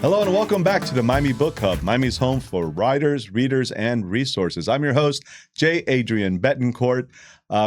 Hello and welcome back to the Miami Book Hub, Miami's home for writers, readers, and resources. I'm your host, Adrian Betancourt,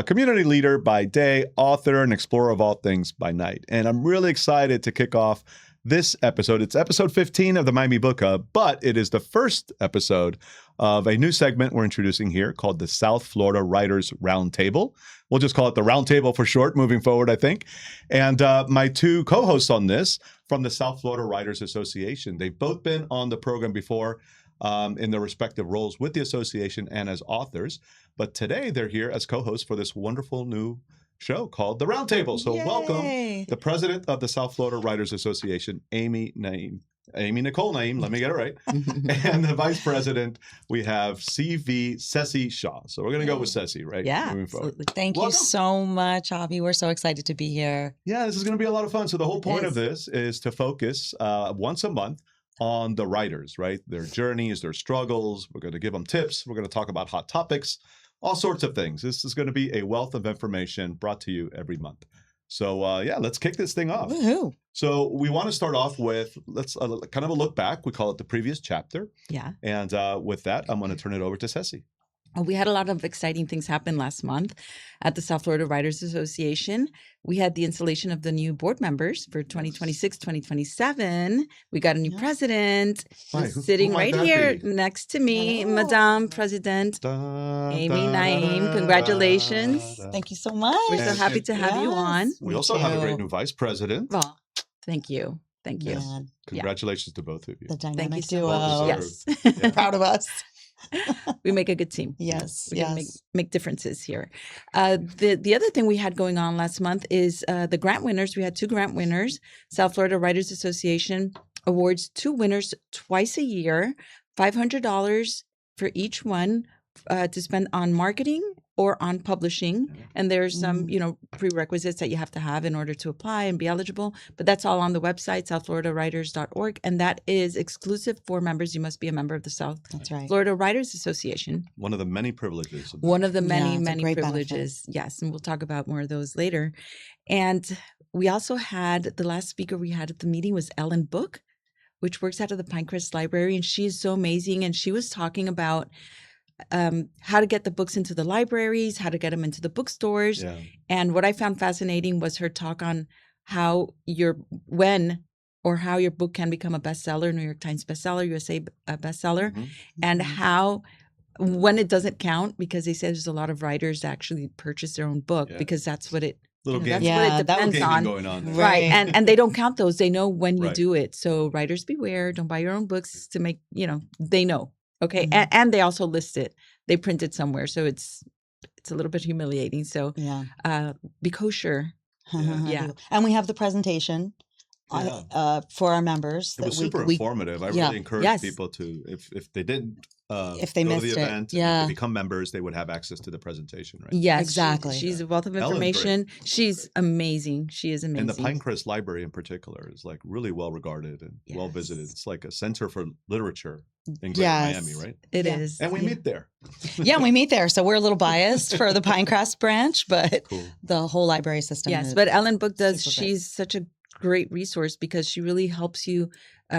community leader by day, author, and explorer of all things by night. And I'm really excited to kick off this episode. It's episode 15 of the Miami Book Hub, but it is the first episode of a new segment we're introducing here called the South Florida Writers Roundtable. We'll just call it the Roundtable for short moving forward, I think. And my two co-hosts on this from the South Florida Writers Association, they've both been on the program before in their respective roles with the association and as authors. But today they're here as co-hosts for this wonderful new show called The Roundtable. So welcome the president of the South Florida Writers Association, Nicole Naim, let me get it right. And the vice president, we have Ceci Shaw. So we're going to go with Ceci, right? Yeah, absolutely. Thank you so much, Avi. We're so excited to be here. Yeah, this is going to be a lot of fun. So the whole point of this is to focus once a month on the writers, right? Their journeys, their struggles. We're going to give them tips. We're going to talk about hot topics, all sorts of things. This is going to be a wealth of information brought to you every month. So let's kick this thing off. Woohoo. So we want to start off with kind of a look back. We call it the previous chapter. Yeah. And with that, I'm going to turn it over to Ceci. We had a lot of exciting things happen last month at the South Florida Writers Association. We had the installation of the new board members for 2026, 2027. We got a new president sitting right here next to me, Madame President Naim. Congratulations. Thank you so much. We're so happy to have you on. We also have a great new vice president. Well, thank you. Thank you. Yes. Congratulations to both of you. The dynamic Thank you duo. so much. Yes. Yeah. Proud of us. We make a good team. Yes. We can make differences here. The other thing we had going on last month is the grant winners. We had 2 grant winners. South Florida Writers Association awards 2 winners twice a year, $500 for each one to spend on marketing or on publishing. And there's some, prerequisites that you have to have in order to apply and be eligible. But that's all on the website, southfloridawriters.org. And that is exclusive for members. You must be a member of the South Florida Writers Association. One of the many privileges. One of the many benefit. privileges. Yes. And we'll talk about more of those later. And we also had, the last speaker we had at the meeting was Ellen Book, which works out of the Pinecrest Library. And she is so amazing. And she was talking about how to get the books into the libraries, how to get them into the bookstores. Yeah. And what I found fascinating was her talk on how your book can become a bestseller, New York Times bestseller, USA bestseller, and how when it doesn't count, because they said there's a lot of writers that actually purchase their own book because that's what it that's what it depends on. Going on. Right. And they don't count those. They know when you do it. So writers beware, don't buy your own books to make, they know. Okay. And they also list it. They print it somewhere. So it's a little bit humiliating. So be kosher. Yeah. And we have the presentation for our members. It was super informative. I really encourage people to, if they didn't if they go missed to the event and become members, they would have access to the presentation, right? Yes, exactly. She's a wealth of information. She's amazing. She is amazing. And the Pinecrest Library in particular is like really well regarded and well visited. It's like a center for literature in Greater Miami, right? It is. And we meet there. Yeah, we meet there. So we're a little biased for the Pinecrest branch, but the whole library system. Yes, but Ellen Book she's such a great resource because she really helps you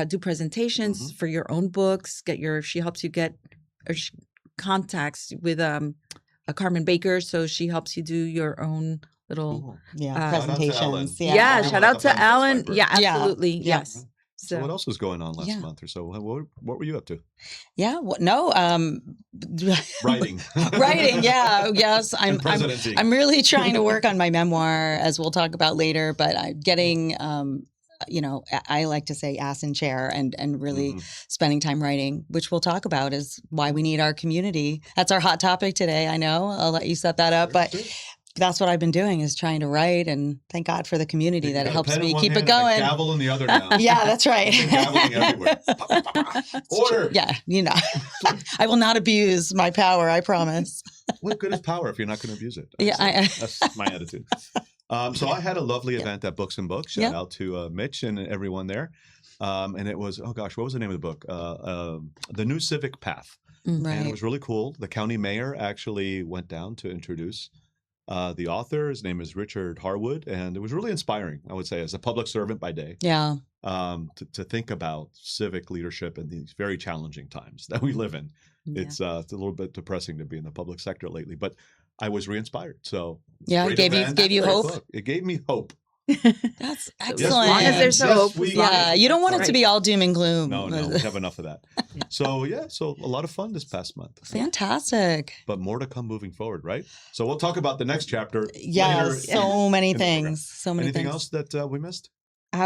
do presentations for your own books. She helps you get contacts with a Carmen Baker, so she helps you do your own little presentations. Shout out to Ellen. Yeah, absolutely. Yeah. Yes. So what else was going on last month or so? What were you up to? Yeah. Writing. Writing. Yeah. Yes. I'm really trying to work on my memoir, as we'll talk about later. But I'm getting, I like to say ass in chair and really spending time writing, which we'll talk about is why we need our community. That's our hot topic today. I know. I'll let you set that up, but. That's what I've been doing is trying to write, and thank God for the community that it helps me keep it going. And a gavel in the other now. Yeah, that's right. Gaveling everywhere. Order. Yeah, I will not abuse my power. I promise. What good is power if you're not going to abuse it? That's my attitude. So I had a lovely event at Books and Books. Shout out to Mitch and everyone there. And it was, what was the name of the book? The New Civic Path. Right. And it was really cool. The county mayor actually went down to introduce The author, his name is Richard Harwood, and it was really inspiring, I would say, as a public servant by day, Yeah. to think about civic leadership in these very challenging times that we live in. Yeah. It's a little bit depressing to be in the public sector lately, but I was re-inspired. So Yeah, great gave event, you great hope. book. It gave me hope. That's excellent. As long as there's hope. Yeah, you don't want it to be all doom and gloom. No, we have enough of that. So a lot of fun this past month. Fantastic. But more to come moving forward, right? So we'll talk about the next chapter. Yeah, later so many in the program. things. So many Anything things. else that we missed?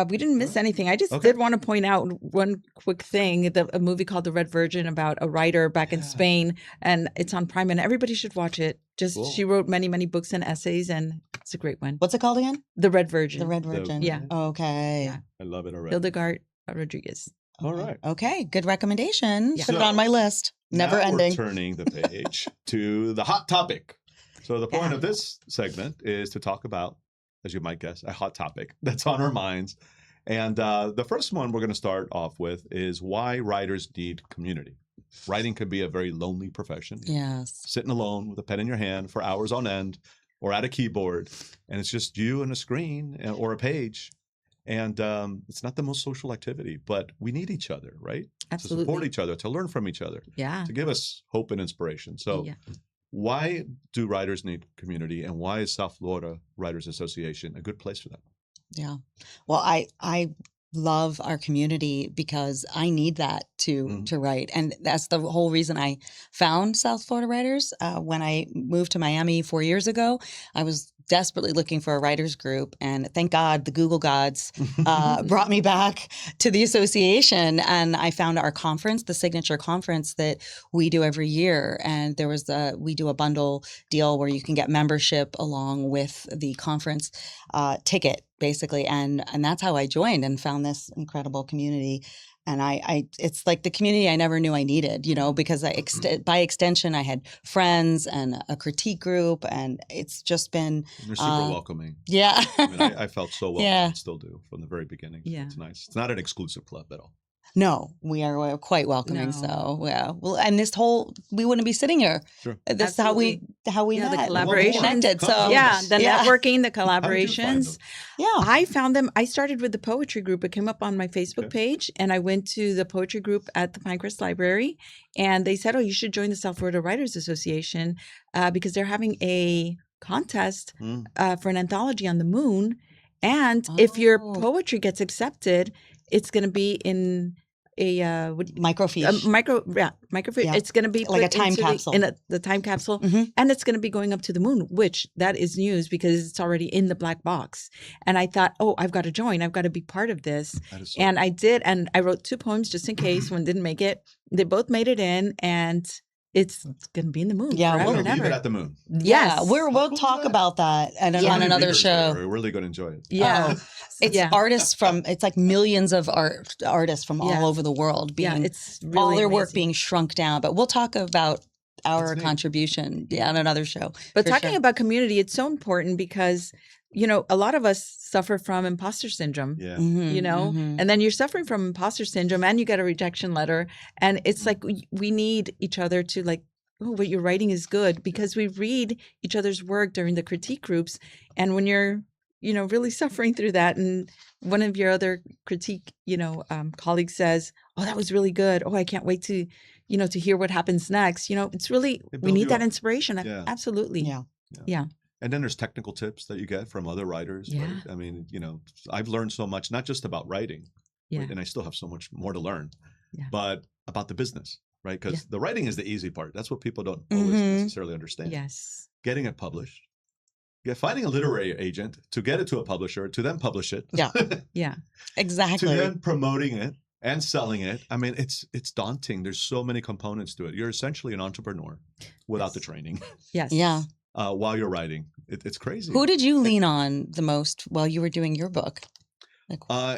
We didn't miss anything. I just Okay. did want to point out one quick thing, a movie called The Red Virgin about a writer back in Spain, and it's on Prime, and everybody should watch it. Cool. She wrote many, many books and essays, and it's a great one. What's it called again? The Red Virgin. The Red Virgin. Yeah. Okay. Yeah. I love it already. Hildegard Rodriguez. All right. Okay. Good recommendation. Yeah. Put it So, on my list. Never Now ending. We're turning the page to the hot topic. So the point of this segment is to talk about, as you might guess, a hot topic that's on our minds. And the first one we're going to start off with is why writers need community. Writing can be a very lonely profession. Yes. Sitting alone with a pen in your hand for hours on end or at a keyboard, and it's just you and a screen or a page. And it's not the most social activity, but we need each other, right? Absolutely. To support each other, to learn from each other, Yeah. to give us hope and inspiration. So why do writers need community, and why is South Florida Writers Association a good place for them? Yeah. Well, I love our community because I need that to write. And that's the whole reason I found South Florida Writers. When I moved to Miami 4 years ago, I was desperately looking for a writers group. And thank God the Google gods brought me back to the association. And I found our conference, the signature conference that we do every year. And there was we do a bundle deal where you can get membership along with the conference ticket, basically. And that's how I joined and found this incredible community. And it's like the community I never knew I needed, because by extension, I had friends and a critique group, and it's just been. And they're super welcoming. Yeah. I mean, I felt so welcome, Yeah. and still do from the very beginning. Yeah. It's nice. It's not an exclusive club at all. No, we are quite welcoming. No. So yeah, well, and we wouldn't be sitting here. Sure. That's how we the met. collaborations. Connected. So the networking, the How did you find collaborations. them? yeah. I found them. I started with the poetry group. It came up on my Facebook page, and I went to the poetry group at the Pinecrest Library, and they said, "Oh, you should join the South Florida Writers Association because they're having a contest for an anthology on the moon, and if your poetry gets accepted, it's going to be in a microfiche. microfiche. Yeah. It's going to be Like a put time into capsule. the time capsule, Mhm. and it's going to be going up to the moon. Which that is news because it's already in the black box. And I thought, oh, I've got to join. I've got to be part of this. That is so And cool. I did, and I wrote 2 poems just in case one didn't make it. They both made it in, and it's going to be in the moon Yeah, forever We're and gonna leave ever. it at the moon. Yeah, Yes. we'll cool is talk that? about that on So many another readers show. there. We're really going to enjoy it. Yeah. It's Yeah. artists it's like millions of artists from Yeah. all over the world Yeah, being it's really all their work amazing. being shrunk down. But we'll talk about our That's neat. contribution on another show. But for talking sure. about community, it's so important because, a lot of us suffer from imposter syndrome. Yeah. Mhm. And then you're suffering from imposter syndrome and you get a rejection letter. And it's like we need each other to like, oh, what you're writing is good because we read each other's work during the critique groups. And when you're, really suffering through that and one of your other critique, colleagues says, oh, that was really good. Oh, I can't wait to, to hear what happens next. It's really, They we build need you that up. inspiration. Yeah. Absolutely. Yeah. And then there's technical tips that you get from other writers. Yeah. Right? I mean, I've learned so much, not just about writing, Yeah. right? And I still have so much more to learn, Yeah. but about the business, right? Because Yeah. the writing is the easy part. That's what people don't always necessarily understand. Yes. Getting it published, finding a literary agent to get it to a publisher, to then publish it, Yeah. Yeah. to Exactly. then promoting it and selling it. I mean, it's daunting. There's so many components to it. You're essentially an entrepreneur without the training Yes. Yeah. while you're writing. It's crazy. Who did you lean on the most while you were doing your book?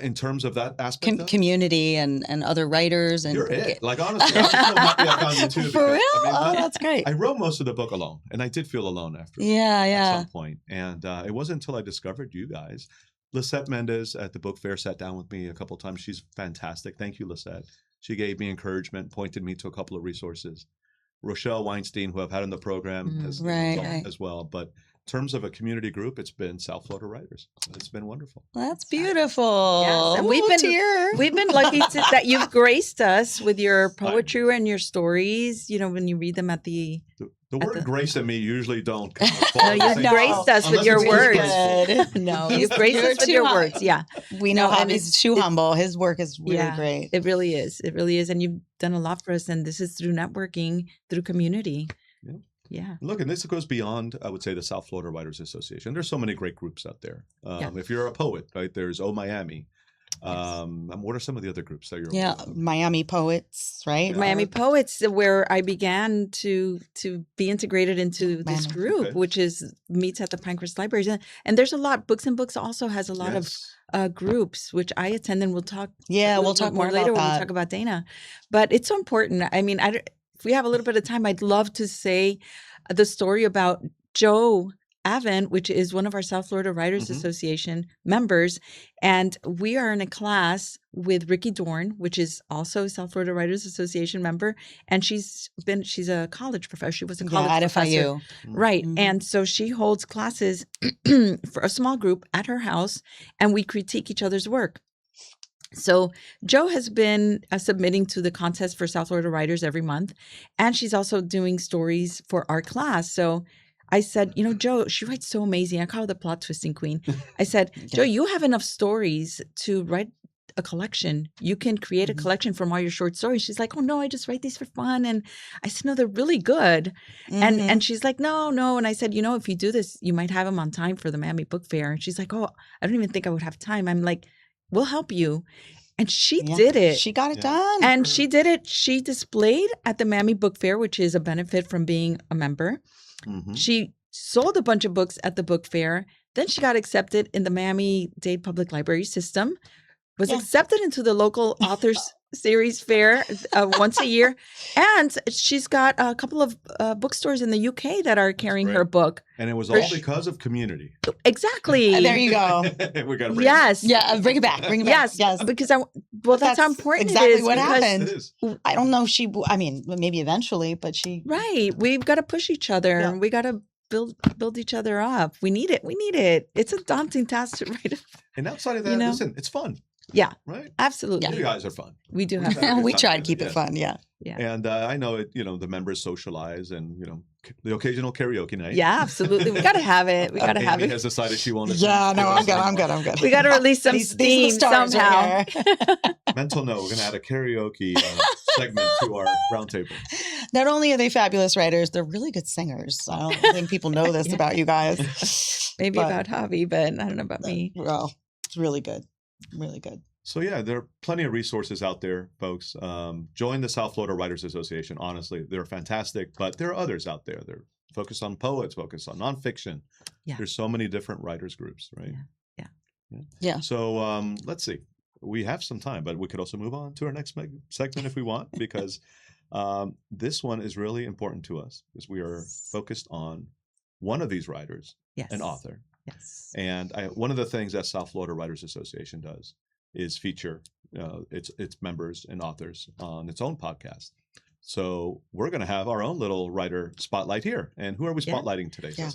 In terms of that aspect, of it? Community and other writers and You're it. Like honestly, I'm so happy I found you too. For real? because, That's great. I wrote most of the book alone, and I did feel alone after. Yeah, At some point, and it wasn't until I discovered you guys. Lisette Mendez at the book fair sat down with me a couple of times. She's fantastic. Thank you, Lisette. She gave me encouragement, pointed me to a couple of resources. Rochelle Weinstein, who I've had on the program, has Right. as well. But terms of a community group, it's been South Florida Writers. It's been wonderful. That's beautiful. Yes, and we've been lucky that you've graced us with your poetry and your stories. You know, when you read them at the word grace and me usually don't come up. No, you've graced us with your words. No, you've graced us with your words. Yeah. We know Javi's too humble. His work is really great. It really is. It really is. And you've done a lot for us. And this is through networking, through community. Yeah. Look, and this goes beyond, I would say, the South Florida Writers Association. There's so many great groups out there. If you're a poet, right, there's Miami. What are some of the other groups that you're aware of? Miami Poets, right? Yeah. Miami Poets, where I began to be integrated into this group, which is meets at the Pinecrest Libraries. And there's a lot. Books and Books also has a lot of groups, which I attend, and we'll talk. Yeah, we'll talk more later about when we talk about Dana. But it's so important. I mean, if we have a little bit of time, I'd love to say the story about Joe Avent, which is one of our South Florida Writers Association members. And we are in a class with Ricky Dorn, which is also a South Florida Writers Association member. And she's a college professor. She was a college professor. FIU. Right. And so she holds classes for a small group at her house, and we critique each other's work. So Joe has been submitting to the contest for South Florida Writers every month, and she's also doing stories for our class. So I said, Joe, she writes so amazing. I call her the plot twisting queen. I said, Joe, you have enough stories to write a collection. You can create a collection from all your short stories. She's like, oh no, I just write these for fun. And I said, no, they're really good. And she's like, no. And I said, if you do this, you might have them on time for the Miami Book Fair. And she's like, oh, I don't even think I would have time. I'm like, we'll help you. And she did it. She got it done. And she did it. She displayed at the Miami Book Fair, which is a benefit from being a member. She sold a bunch of books at the book fair. Then she got accepted in the Miami-Dade Public Library system, was accepted into the local authors series fair once a year. And she's got a couple of bookstores in the UK that are carrying her book. And it was all because of community. Exactly. There you go. We got to bring it back. Yeah, bring it back. Bring it back. Yes. Because that's how important exactly it is. What happened. I don't know if maybe eventually, but she. Right. We've got to push each other and we got to build each other up. We need it. It's a daunting task to write. And outside of that, listen, it's fun. Yeah. Right? Absolutely. You guys are fun. We do have we try to keep it fun. Yeah. And I know it, the members socialize and, the occasional karaoke night. Yeah, absolutely. We got to have it. We got to have it. Amy has decided she won't. Yeah, no, I'm good. We got to release some steam somehow. Mental note, we're going to add a karaoke segment to our roundtable. Not only are they fabulous writers, they're really good singers. I don't think people know this about you guys. Maybe about Javi, but I don't know about me. Well, it's really good. Really good. So there are plenty of resources out there, folks. Join the South Florida Writers Association. Honestly, they're fantastic, but there are others out there. They're focused on poets, focused on nonfiction. Yeah. There's so many different writers groups, right? Yeah. So let's see. We have some time, but we could also move on to our next segment if we want, because this one is really important to us because we are focused on one of these writers, an author. Yes. And one of the things that South Florida Writers Association does is feature its members and authors on its own podcast. So we're going to have our own little writer spotlight here. And who are we spotlighting today? Yeah.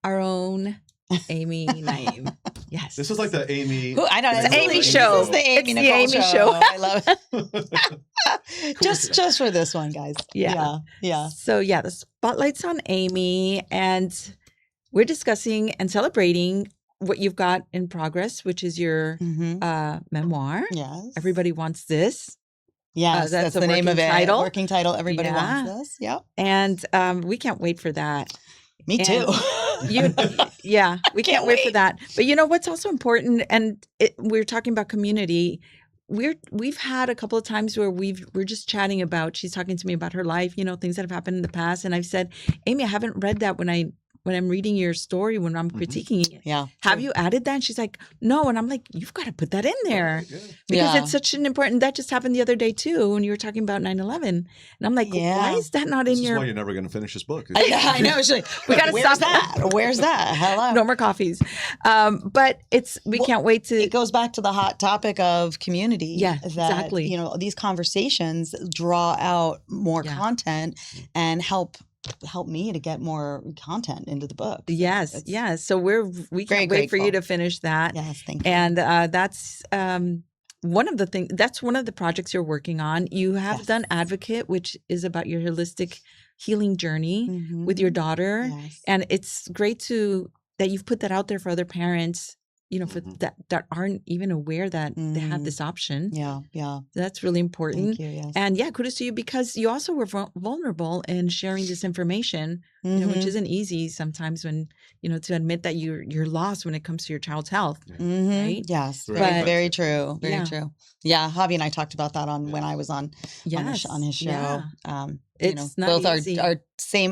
Our own Amy Naim. Yes. This is like the Amy. I know. It's the Amy show. This is the Amy, Nicole Amy show. I love it. just for this one, guys. Yeah. So the spotlight's on Amy, and we're discussing and celebrating what you've got in progress, which is your memoir. Yes. Everybody Wants This. Yes, that's the name of it. Title. Working title. Everybody Wants This. Yep. And we can't wait for that. Me too. We can't wait for that. But what's also important, and we're talking about community. We've had a couple of times where we're just chatting about. She's talking to me about her life, things that have happened in the past, and I've said, Amy, I haven't read that when I'm reading your story, when I'm critiquing it. Yeah. Have you added that? And she's like, no. And I'm like, you've got to put that in there. Because it's such an important, that just happened the other day too, when you were talking about 9/11. And I'm like, why is that not in your. This is why you're never going to finish this book. I know. She's like, we got to stop that. Where's that? Hello. No more coffees. But we can't wait to. It goes back to the hot topic of community. Yeah, exactly. These conversations draw out more content and help helped me to get more content into the book. Yes, yes. So we can't wait for you to finish that. Yes, thank you. And that's one of the things. That's one of the projects you're working on. You have done Advocate, which is about your holistic healing journey with your daughter, and it's great that you've put that out there for other parents. For that aren't even aware that they have this option. Yeah. That's really important. Thank you, yes. And kudos to you, because you also were vulnerable in sharing this information, which isn't easy sometimes when, to admit that you're lost when it comes to your child's health. Right? Yes. Very true. Very true. Yeah. Javi and I talked about that when I was on his show. Yeah. It's not both easy.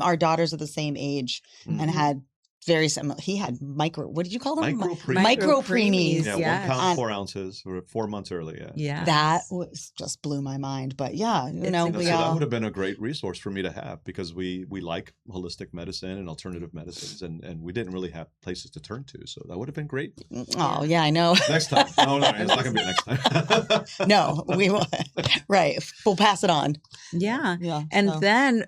our daughters are the same age and had very similar. He had what did you call them? Micro preemies. Yeah, 1 pound, 4 ounces, or 4 months early. Yeah. That just blew my mind. But that would have been a great resource for me to have, because we like holistic medicine and alternative medicines, and we didn't really have places to turn to. So that would have been great. Oh yeah, I know. Next time. No, it's not going to be next time. No, we will. Right. We'll pass it on. Yeah. And then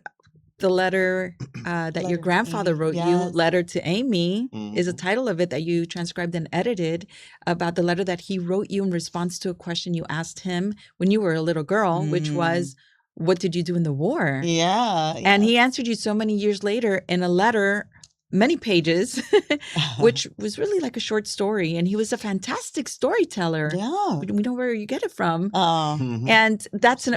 the letter that your grandfather wrote you, Letter to Amy, is the title of it, that you transcribed and edited, about the letter that he wrote you in response to a question you asked him when you were a little girl, which was, what did you do in the war? Yeah. And he answered you so many years later in a letter, many pages, which was really like a short story. And he was a fantastic storyteller. Yeah. We know where you get it from. And that's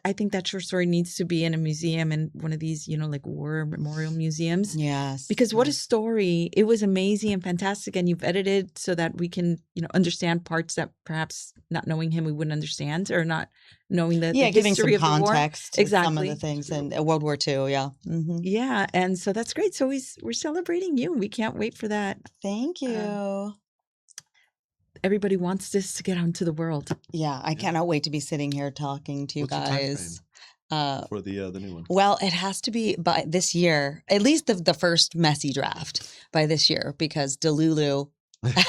I think that short story needs to be in a museum, in one of these, like war memorial museums. Yes. Because what a story. It was amazing and fantastic. And you've edited so that we can, understand parts that perhaps not knowing him, we wouldn't understand, or not knowing the giving history some of the context war. to some of the things in World War II. Yeah. Yeah. And so that's great. So we're celebrating you. We can't wait for that. Thank you. Everybody wants this to get out into the world. Yeah, I cannot wait to be sitting here talking to you guys. For the new one? Well, it has to be by this year, at least the first messy draft by this year, because Delulu,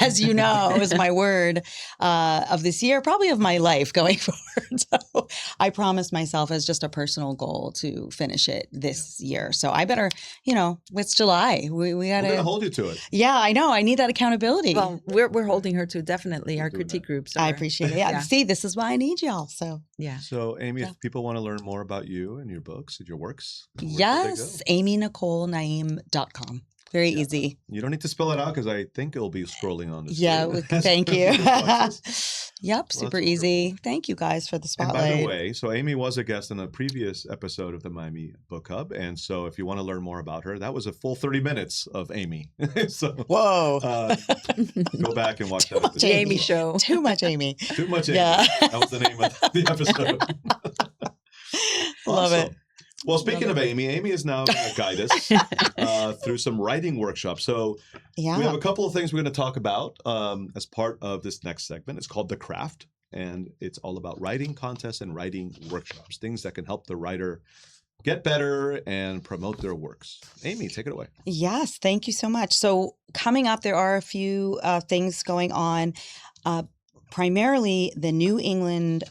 as you know, is my word of this year, probably of my life going forward. So I promised myself as just a personal goal to finish it this year. So I better, it's July. We got to. We're going to hold you to it. Yeah, I know. I need that accountability. Well, we're holding her to it, definitely. Our critique groups. I appreciate it. Yeah. See, this is why I need y'all. So yeah. So Amy, if people want to learn more about you and your books and your works, yes, AmyNicoleNaim.com. Very easy. You don't need to spell it out, because I think it'll be scrolling on the screen. Yeah, thank you. Yep, super easy. Wonderful. Thank you guys for the spotlight. And by the way, so Amy was a guest in a previous episode of the Miami Book Hub. And so if you want to learn more about her, that was a full 30 minutes of Amy. So whoa. Go back and watch that. The Amy Show. Too much Amy. Too much Amy. Yeah. That was the name of the episode. Love it. Well, speaking of Amy is now going to guide us through some writing workshops. So we have a couple of things we're going to talk about as part of this next segment. It's called The Craft, and it's all about writing contests and writing workshops, things that can help the writer get better and promote their works. Amy, take it away. Yes, thank you so much. So coming up, there are a few things going on. Primarily the New England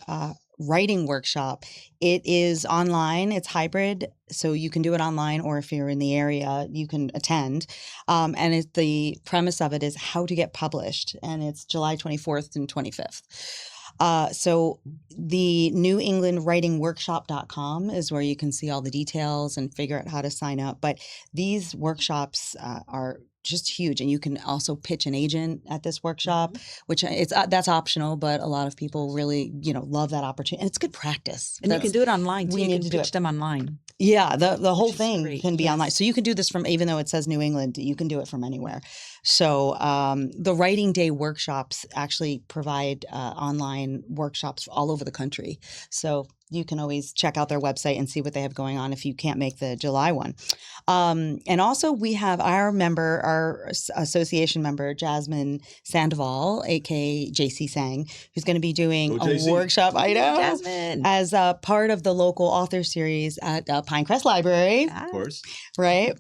writing workshop. It is online. It's hybrid, so you can do it online, or if you're in the area, you can attend. And the premise of it is how to get published, and it's July 24th and 25th. So the New England Writing Workshop.com is where you can see all the details and figure out how to sign up. But these workshops are just huge, and you can also pitch an agent at this workshop, which that's optional, but a lot of people really love that opportunity, and it's good practice. And you can do it online too. We need to pitch them online. Yeah, the whole thing can be online, so you can do this from, even though it says New England, you can do it from anywhere. So the Writing Day workshops actually provide online workshops all over the country. So you can always check out their website and see what they have going on if you can't make the July one. And also we have our association member, Jasmine Sandoval, aka JC Sang, who's going to be doing a workshop, I know, Jasmine, as a part of the local author series at Pinecrest Library. Of course. Right?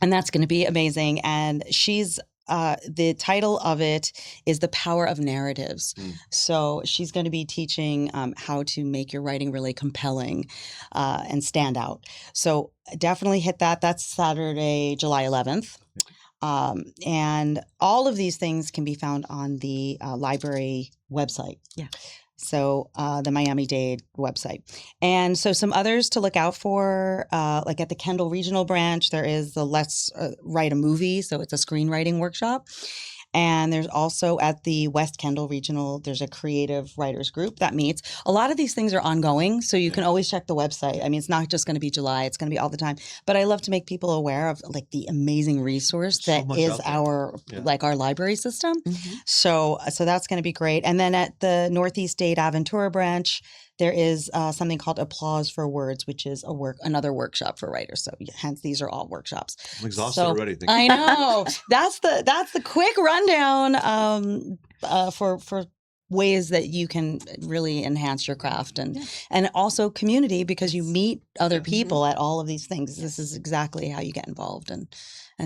And that's going to be amazing. And she's the title of it is The Power of Narratives. So she's going to be teaching how to make your writing really compelling and stand out. So definitely hit that. That's Saturday, July 11th. And all of these things can be found on the library website. Yeah. So the Miami-Dade website. And so some others to look out for, like at the Kendall Regional Branch, there is the Let's Write a Movie. So it's a screenwriting workshop. And there's also at the West Kendall Regional, there's a creative writers group that meets. A lot of these things are ongoing, so you can always check the website. I mean, it's not just going to be July, it's going to be all the time. But I love to make people aware of like the amazing resource that is our like our library system. So that's going to be great. And then at the Northeast Dade Aventura branch, there is something called Applause for Words, which is another workshop for writers. So hence these are all workshops. I'm exhausted already. I know. That's the quick rundown for ways that you can really enhance your craft and also community, because you meet other people at all of these things. This is exactly how you get involved and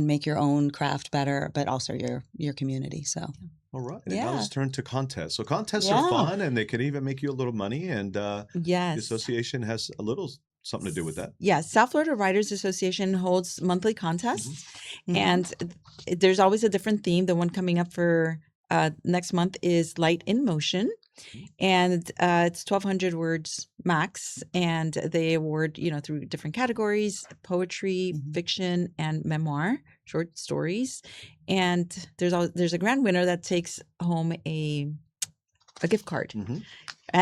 make your own craft better, but also your community. So. All right. And now let's turn to contests. So contests are fun, and they can even make you a little money. And the association has a little something to do with that. Yes. South Florida Writers Association holds monthly contests, and there's always a different theme. The one coming up for next month is Light in Motion. And it's 1,200 words max, and they award, through different categories: poetry, fiction, and memoir, short stories. And there's a grand winner that takes home a gift card.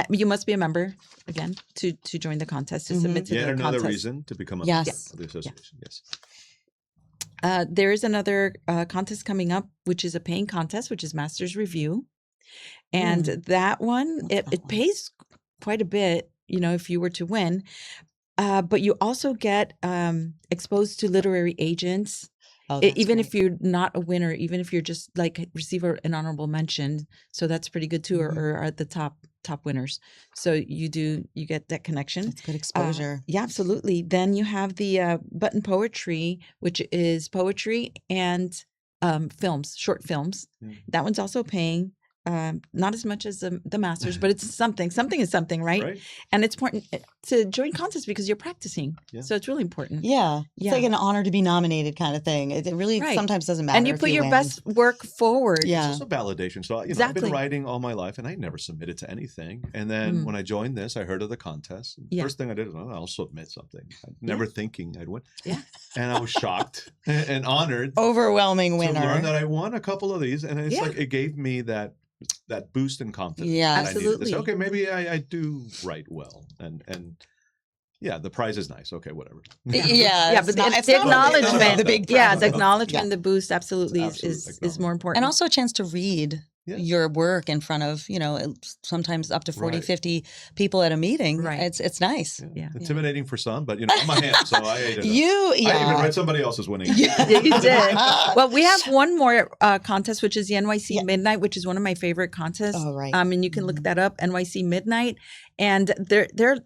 You must be a member again to join the contest, to submit to the contest. Another reason to become a member of the association. Yes. There is another contest coming up, which is a paying contest, which is Master's Review. And that one, it pays quite a bit, if you were to win. But you also get exposed to literary agents. Even if you're not a winner, even if you're just like receive an honorable mention. So that's pretty good too, or at the top winners. So you get that connection. That's good exposure. Yeah, absolutely. Then you have the Button Poetry, which is poetry and films, short films. That one's also paying. Not as much as the Masters, but it's something. Something is something, right? And it's important to join contests because you're practicing. So it's really important. Yeah. It's like an honor to be nominated kind of thing. It really sometimes doesn't matter. And you put your best work forward. Yeah. It's also validation. So I've been writing all my life, and I never submitted to anything. And then when I joined this, I heard of the contest. And the first thing I did was, I'll submit something. Never thinking I'd win. Yeah. And I was shocked and honored. Overwhelming winner. To learn that I won a couple of these. And it's like it gave me that boost in confidence. Yeah, absolutely. Say, okay, maybe I do write well, and the prize is nice. Okay, whatever. Yeah, but the acknowledgement, the acknowledgement, the boost, absolutely is more important, and also a chance to read your work in front of sometimes up to 40, 50 people at a meeting. Right, it's nice. Yeah. Intimidating for some, but I'm a ham, so I ate it. I even read somebody else's winning. Yeah, you did. Well, we have one more contest, which is the NYC Midnight, which is one of my favorite contests. Oh, right. And you can look that up, NYC Midnight, and they're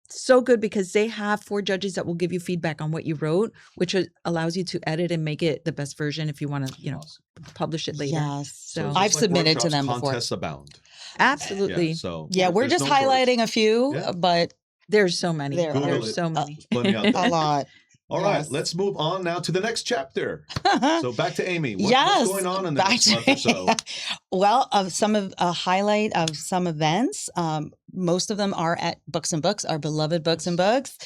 so good because they have 4 judges that will give you feedback on what you wrote, which allows you to edit and make it the best version if you want to, publish it later. Yes. So I've submitted to them before. Contests abound. Absolutely. We're just highlighting a few, but there's so many. There's so many. A lot. All right, let's move on now to the next chapter. So back to Amy. What's going on in the next month or so? Well, a highlight of some events. Most of them are at Books and Books, our beloved Books and Books.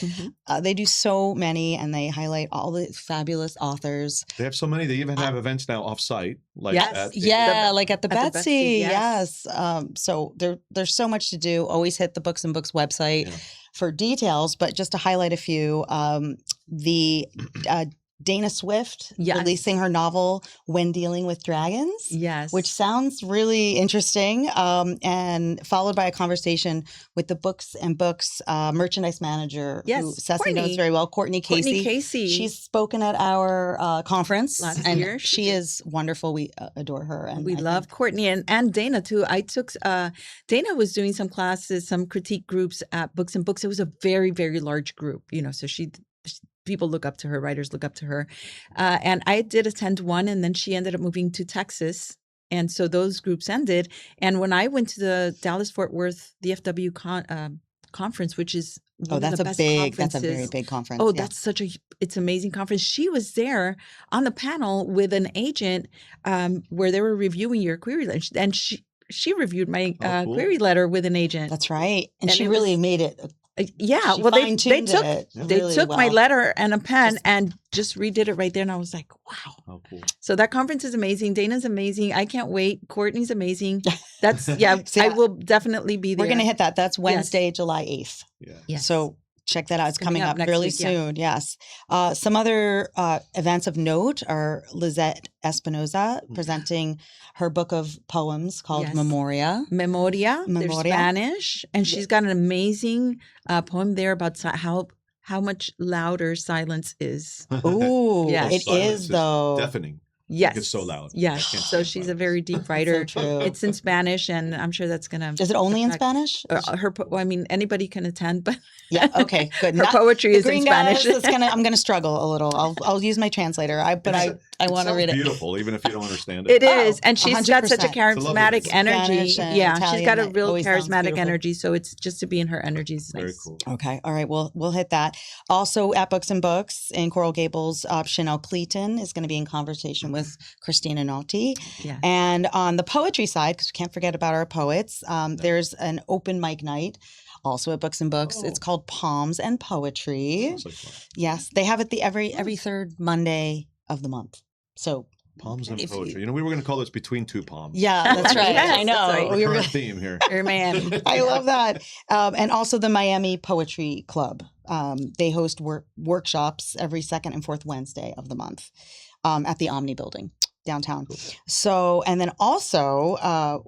They do so many, and they highlight all the fabulous authors. They have so many. They even have events now off-site. Like like at the Betsy. Yes. So there's so much to do. Always hit the Books and Books website for details, but just to highlight a few, the Dana Swift releasing her novel When Dealing with Dragons, which sounds really interesting, and followed by a conversation with the Books and Books merchandise manager, who Ceci knows very well, Courtney Casey. She's spoken at our conference last year. She is wonderful. We adore her, and we love Courtney and Dana too. I took Dana was doing some classes, some critique groups at Books and Books. It was a very, very large group, so people look up to her, writers look up to her. And I did attend one, and then she ended up moving to Texas. And so those groups ended. And when I went to the Dallas-Fort Worth DFW conference, which is one of the best conferences. That's a very big conference. Oh, it's an amazing conference. She was there on the panel with an agent where they were reviewing your query letter. And she reviewed my query letter with an agent. That's right. And she really made it. Well, they took my letter and a pen and just redid it right there. And I was like, wow. Oh, cool. So that conference is amazing. Dana's amazing. I can't wait. Courtney's amazing. That's, I will definitely be there. We're going to hit that. That's Wednesday, July 8th. Yeah. Yes. So check that out. It's coming up really soon. Yes. Some other events of note are Lizette Espinoza presenting her book of poems called Memoria. They're Spanish. And she's got an amazing poem there about how much louder silence is. Oh, it is though. Deafening. Yes. Like it's so loud. Yes. So she's a very deep writer. So true. It's in Spanish, and I'm sure that's going to... Is it only in Spanish? Anybody can attend, but... Yeah, okay, good. Her poetry is in Spanish. I'm going to struggle a little. I'll use my translator. I want to read it. It's beautiful, even if you don't understand it. It is, and she's 100%. Got such a charismatic energy. Yeah, she's got a real charismatic energy, so it's just to be in her energy is nice. Very cool. Okay, all right, we'll hit that. Also at Books and Books in Coral Gables, Chanel Cleaton is going to be in conversation with Christina Naughty. Yeah. And on the poetry side, because we can't forget about our poets, there's an open mic night. Also at Books and Books. It's called Poems and Poetry. Sounds like fun. Yes, they have it every third Monday of the month. So Poems and Poetry. We were going to call this Between Two Palms. Yeah, that's right. Yes, I know. that's right. We were theme here. Or Miami. I love that. And also the Miami Poetry Club. They host workshops every second and fourth Wednesday of the month at the Omni Building downtown. Cool. So, and then also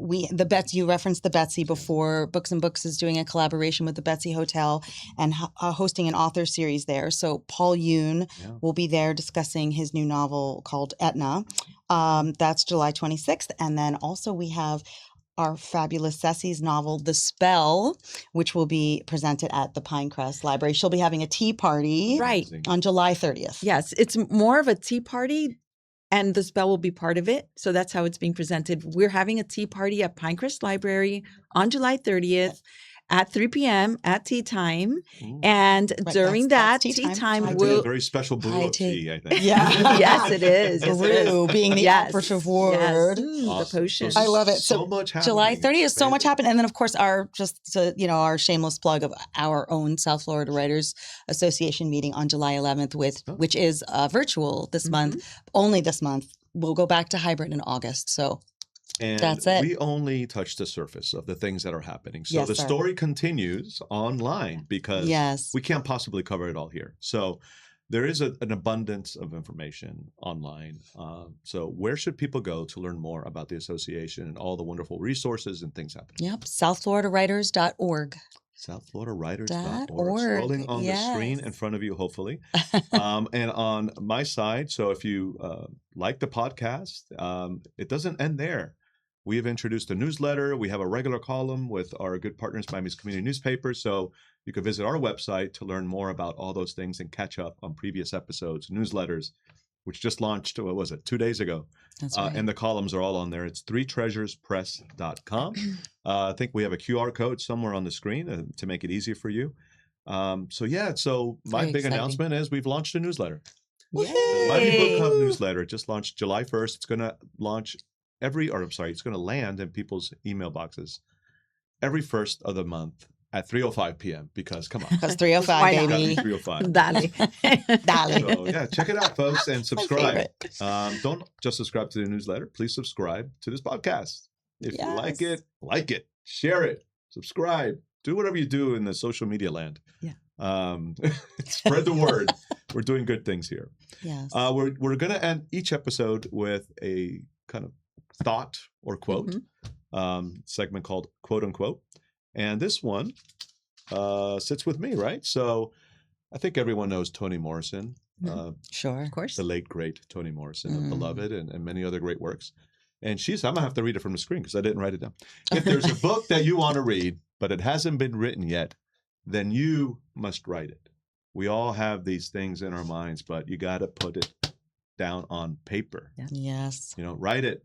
you referenced the Betsy before. Books and Books is doing a collaboration with the Betsy Hotel and hosting an author series there. So Paul Yoon will be there discussing his new novel called Etna. That's July 26th. And then also we have our fabulous Ceci's novel, The Spell, which will be presented at the Pinecrest Library. She'll be having a tea party on July 30th. Yes, it's more of a tea party. And The Spell will be part of it. So that's how it's being presented. We're having a tea party at Pinecrest Library on July 30th at 3 p.m. at tea time. And during that tea time will... a very special brew of tea, I think. Yeah. Yes, it is. Brew being the operative word. The potion. I love it. So much happening. July 30th, so much happened. And then, of course, our shameless plug of our own South Florida Writers Association meeting on July 11th, which is virtual this month, only this month. We'll go back to hybrid in August. So and that's it. We only touch the surface of the things that are happening. So the story continues online because we can't possibly cover it all here. So there is an abundance of information online. So where should people go to learn more about the association and all the wonderful resources and things happening? Yep, southfloridawriters.org. southfloridawriters.org. Scrolling on the screen in front of you, hopefully. And on my side, so if you like the podcast, it doesn't end there. We have introduced a newsletter. We have a regular column with our good partners, Miami's community newspaper. So you can visit our website to learn more about all those things and catch up on previous episodes, newsletters, which just launched, 2 days ago? That's right. And the columns are all on there. It's 3treasurespress.com. I think we have a QR code somewhere on the screen to make it easier for you. So my big announcement is we've launched a newsletter. The Miami Book Hub newsletter just launched July 1st. It's going to it's going to land in people's email boxes every first of the month at 3:05 p.m. because come on. Because 3:05, baby. 3:05. Dale. So check it out, folks, and subscribe. Don't just subscribe to the newsletter. Please subscribe to this podcast. If you like it, share it, subscribe, do whatever you do in the social media land. Yeah. Spread the word. We're doing good things here. Yes. We're going to end each episode with a kind of thought or quote segment called Quote Unquote. And this one sits with me, right? So I think everyone knows Toni Morrison. Sure. Of course. The late, great Toni Morrison of Beloved and many other great works. And I'm going to have to read it from the screen because I didn't write it down. If there's a book that you want to read, but it hasn't been written yet, then you must write it. We all have these things in our minds, but you got to put it down on paper. Yeah. Yes. Write it.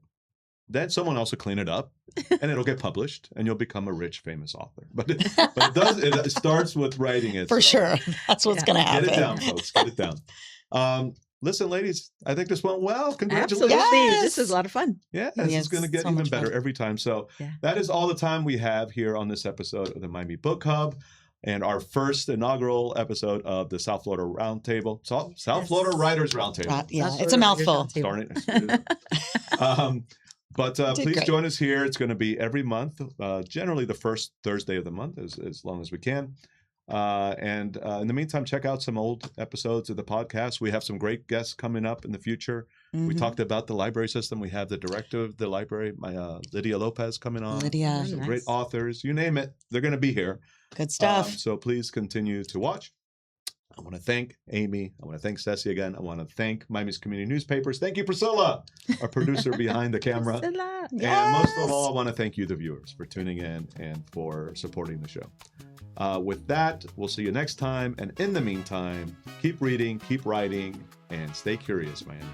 Then someone else will clean it up, and it'll get published, and you'll become a rich, famous author. But it starts with writing it. For sure. That's what's going to happen. Get it down, folks. Get it down. Listen, ladies, I think this went well. Congratulations. Absolutely. Yes. This is a lot of fun. Yeah, this is going to get so even much better fun. every time. So Yeah. that is all the time we have here on this episode of the Miami Book Hub and our first inaugural episode of the South Florida Roundtable. South Florida Writers Roundtable. Yeah, South it's a Florida mouthful. Writers Roundtable. Darn it. But please great. join us here. It's going to be every month, generally the first Thursday of the month, as long as we can. And in the meantime, check out some old episodes of the podcast. We have some great guests coming up in the future. Mm-hmm. We talked about the library system. We have the director of the library, Lydia Lopez, coming on. Lydia. Some Nice. great authors. You name it, they're going to be here. Good stuff. So please continue to watch. I want to thank Amy. I want to thank Ceci again. I want to thank Miami's Community Newspapers. Thank you, Priscilla, our producer behind the camera. Priscilla. And most of all, I want to thank you, the viewers, for tuning in and for supporting the show. With that, we'll see you next time. And in the meantime, keep reading, keep writing, and stay curious, Miami.